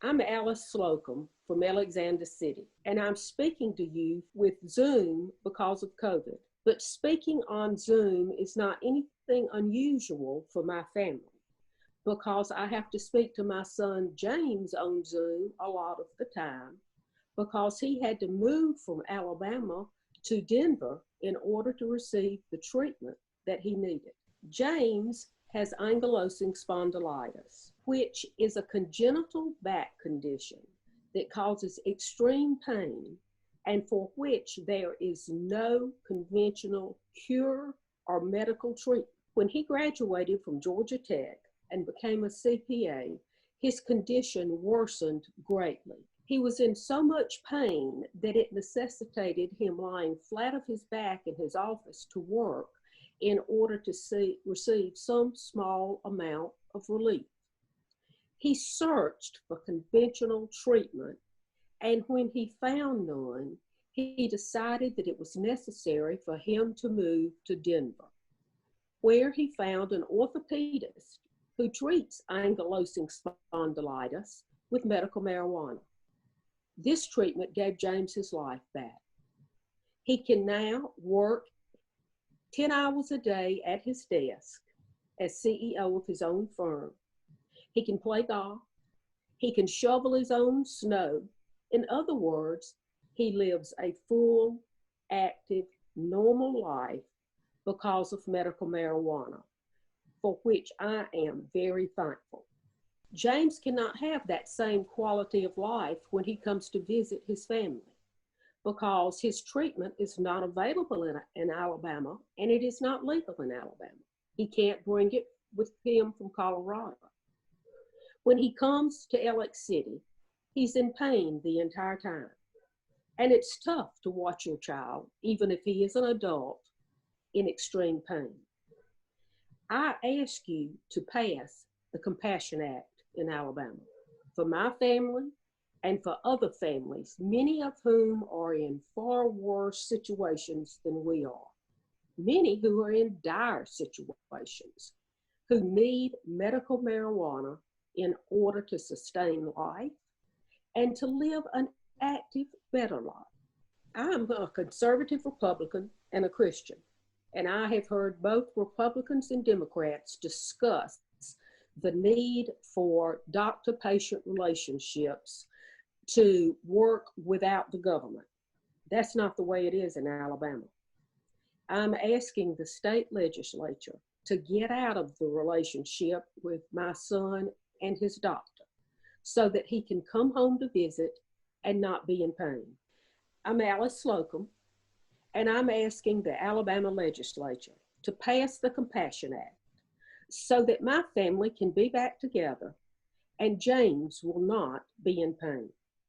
I'm Alice Slocumb from Alexander City, and I'm speaking to you with Zoom because of COVID. But speaking on Zoom is not anything unusual for my family because I have to speak to my son James on Zoom a lot of the time because he had to move from Alabama to Denver in order to receive the treatment that he needed. James has ankylosing spondylitis, which is a congenital back condition that causes extreme pain and for which there is no conventional cure or medical treatment. When he graduated from Georgia Tech and became a CPA, his condition worsened greatly. He was in so much pain that it necessitated him lying flat of his back in his office to work in order to receive some small amount of relief. He searched for conventional treatment, and when he found none, he decided that it was necessary for him to move to Denver, where he found an orthopedist who treats ankylosing spondylitis with medical marijuana. This treatment gave James his life back. He can now work 10 hours a day at his desk as CEO of his own firm. He can play golf. He can shovel his own snow. In other words, he lives a full, active, normal life because of medical marijuana, for which I am very thankful. James cannot have that same quality of life when he comes to visit his family because his treatment is not available in Alabama and it is not legal in Alabama. He can't bring it with him from Colorado. When he comes to Alex City, he's in pain the entire time. And it's tough to watch your child, even if he is an adult, in extreme pain. I ask you to pass the Compassion Act in Alabama for my family and for other families, many of whom are in far worse situations than we are. Many who are in dire situations, who need medical marijuana in order to sustain life and to live an active, better life. I'm a conservative Republican and a Christian, and I have heard both Republicans and Democrats discuss the need for doctor-patient relationships to work without the government. That's not the way it is in Alabama. I'm asking the state legislature to get out of the relationship with my son and his doctor so that he can come home to visit and not be in pain. I'm Alice Slocumb, and I'm asking the Alabama legislature to pass the Compassion Act so that my family can be back together and James will not be in pain.